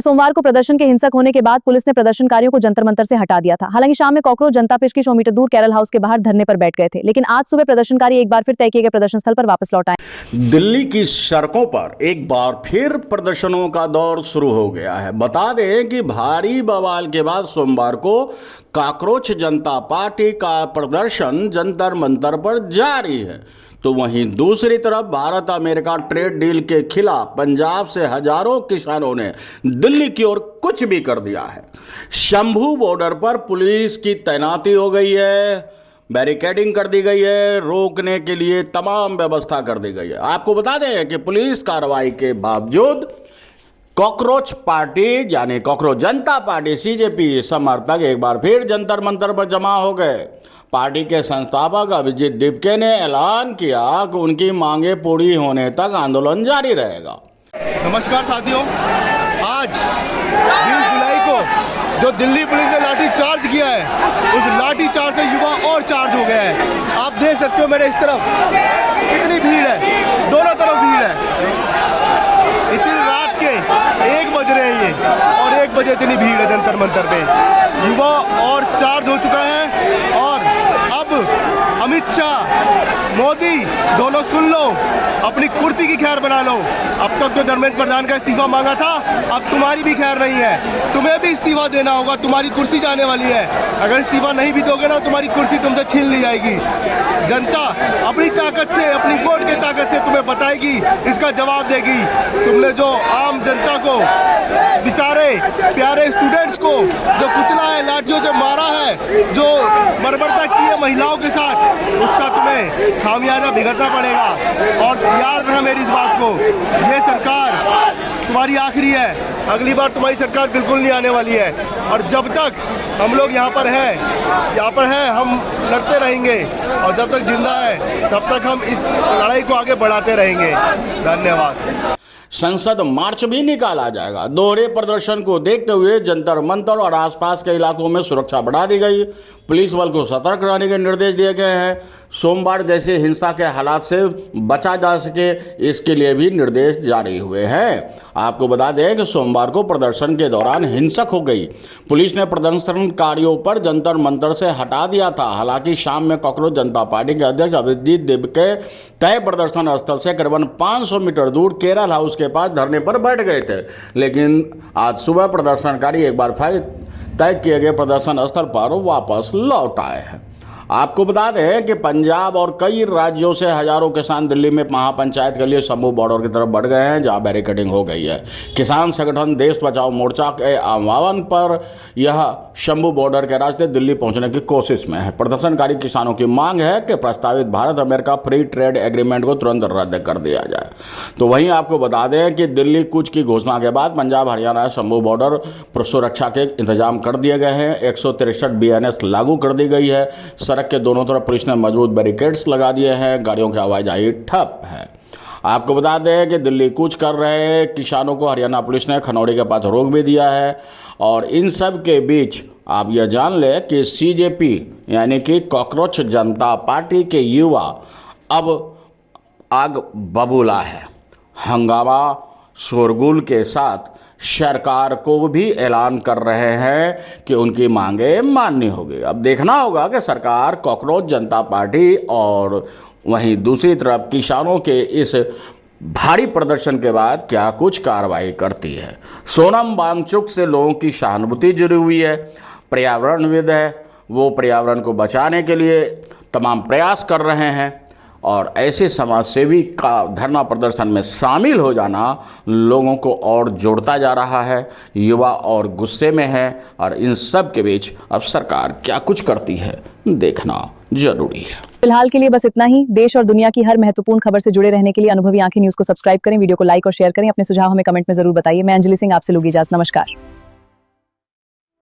सोमवार को प्रदर्शन के हिंसक होने के बाद पुलिस ने प्रदर्शनकारियों को जंतर मंतर से हटा दिया था। हालांकि शाम में कॉकरोच जनता पेश की 100 मीटर दूर कैरल हाउस के बाहर धरने पर बैठ गए थे, लेकिन आज सुबह प्रदर्शनकारी एक बार फिर तय किए गए प्रदर्शन स्थल पर वापस लौट आए। दिल्ली की सड़कों पर एक बार फिर प्रदर्शनों का दौर शुरू हो गया है। बता दें कि भारी बवाल के बाद सोमवार को कॉकरोच जनता पार्टी का प्रदर्शन जंतर मंतर पर जारी है, तो वहीं दूसरी तरफ भारत अमेरिका ट्रेड डील के खिलाफ पंजाब से हजारों किसानों ने दिल्ली की ओर कुछ भी कर दिया है। शंभू बॉर्डर पर पुलिस की तैनाती हो गई है, बैरिकेडिंग कर दी गई है, रोकने के लिए तमाम व्यवस्था कर दी गई है। आपको बता दें कि पुलिस कार्रवाई के बावजूद कॉकरोच पार्टी यानी कॉकरोच जनता पार्टी सीजेपी समर्थक एक बार फिर जंतर मंतर पर जमा हो गए। पार्टी के संस्थापक अभिजीत दिपके ने ऐलान किया कि उनकी मांगे पूरी होने तक आंदोलन जारी रहेगा। नमस्कार साथियों, आज 20 जुलाई को जो दिल्ली पुलिस ने लाठी चार्ज किया है, उस लाठी चार्ज से युवा और चार्ज हो गया है। आप देख सकते हो मेरे इस तरफ कितनी भीड़ है, दोनों तरफ भीड़ है। इतनी रात के 1 बज रहे हैं ये, और 1 बजे इतनी भीड़ है जंतर मंतर पे। युवा और चार्ज हो चुका है, और अब अमित शाह मोदी दोनों सुन लो, अपनी कुर्सी की खैर बना लो। अब तक तो धर्मेंद्र प्रधान का इस्तीफा मांगा था, अब तुम्हारी भी खैर नहीं है, तुम्हें भी इस्तीफा देना होगा, तुम्हारी कुर्सी जाने वाली है। अगर इस्तीफा नहीं भी दोगे ना, तुम्हारी कुर्सी तुमसे छीन ली जाएगी। जनता अपनी ताकत से, अपनी वोट की ताकत से तुम्हें बताएगी, इसका जवाब देगी। तुमने जो आम जनता को, बेचारे प्यारे स्टूडेंट्स को जो कुचला है, लाठियों से मारा है, जो बर्बरता की है महिलाओं के साथ, उसका तुम्हें खामियाजा भुगतना पड़ेगा। और याद रखना मेरी इस बात को, ये सरकार तुम्हारी आखिरी है, अगली बार तुम्हारी सरकार बिल्कुल नहीं आने वाली है। और जब तक हम लोग यहाँ पर हैं हम लड़ते रहेंगे, और जब तक जिंदा है तब तक हम इस लड़ाई को आगे बढ़ाते रहेंगे। धन्यवाद। संसद मार्च भी निकाला जाएगा। दोहरे प्रदर्शन को देखते हुए जंतर मंतर और आसपास के इलाकों में सुरक्षा बढ़ा दी गई। पुलिस बल को सतर्क रहने के निर्देश दिए गए हैं। सोमवार जैसे हिंसा के हालात से बचा जा सके, इसके लिए भी निर्देश जारी हुए हैं। आपको बता दें कि सोमवार को प्रदर्शन के दौरान हिंसक हो गई। पुलिस ने प्रदर्शनकारियों पर जंतर मंतर से हटा दिया था। हालांकि शाम में कॉकरोच जनता पार्टी के अध्यक्ष अभिजीत दिपके तय प्रदर्शन स्थल से करीबन 500 मीटर दूर केरल हाउस के पास धरने पर बैठ गए थे, लेकिन आज सुबह प्रदर्शनकारी एक बार फिर तय किए गए प्रदर्शन स्थल पर वापस लौट आए हैं। आपको बता दें कि पंजाब और कई राज्यों से हजारों किसान दिल्ली में महापंचायत के लिए शंभू बॉर्डर की तरफ बढ़ गए हैं, जहां बैरिकेडिंग हो गई है। किसान संगठन देश बचाओ मोर्चा के आह्वान पर यह शंभू बॉर्डर के रास्ते दिल्ली पहुंचने की कोशिश में है। प्रदर्शनकारी किसानों की मांग है कि प्रस्तावित Bharat America free trade agreement को तुरंत रद्द कर दिया जाए। तो वहीं आपको बता दें कि दिल्ली कूच की घोषणा के बाद पंजाब हरियाणा शंभू बॉर्डर पर सुरक्षा के इंतजाम कर दिए गए हैं। 163 BNS लागू कर दी गई है। सड़क के दोनों तरफ पुलिस ने मजबूत बैरिकेड्स लगा दिए हैं। गाड़ियों की आवाजाही ठप है। आपको बता दें कि दिल्ली कूच कर रहे किसानों को हरियाणा पुलिस ने खनौड़ी के पास रोक भी दिया है। और इन सब के बीच आप यह जान लें कि सीजेपी यानी कि कॉकरोच जनता पार्टी के युवा अब आग बबूला है। हंगामा शोरगुल के साथ सरकार को भी ऐलान कर रहे हैं कि उनकी मांगे माननी होगी। अब देखना होगा कि सरकार कॉकरोच जनता पार्टी और वहीं दूसरी तरफ किसानों के इस भारी प्रदर्शन के बाद क्या कुछ कार्रवाई करती है। सोनम वांगचुक से लोगों की सहानुभूति जुड़ी हुई है। पर्यावरणविद है, वो पर्यावरण को बचाने के लिए तमाम प्रयास कर रहे हैं, और ऐसे समाजसेवी का धरना प्रदर्शन में शामिल हो जाना लोगों को और जोड़ता जा रहा है। युवा और गुस्से में है, और इन सब के बीच अब सरकार क्या कुछ करती है देखना जरूरी है। फिलहाल के लिए बस इतना ही। देश और दुनिया की हर महत्वपूर्ण खबर से जुड़े रहने के लिए अनुभवी आंखें न्यूज को सब्सक्राइब करें, वीडियो को लाइक और शेयर करें। अपने सुझाव हमें कमेंट में जरूर बताइए। मैं अंजलि सिंह आपसे लूंगी इजाजत। नमस्कार।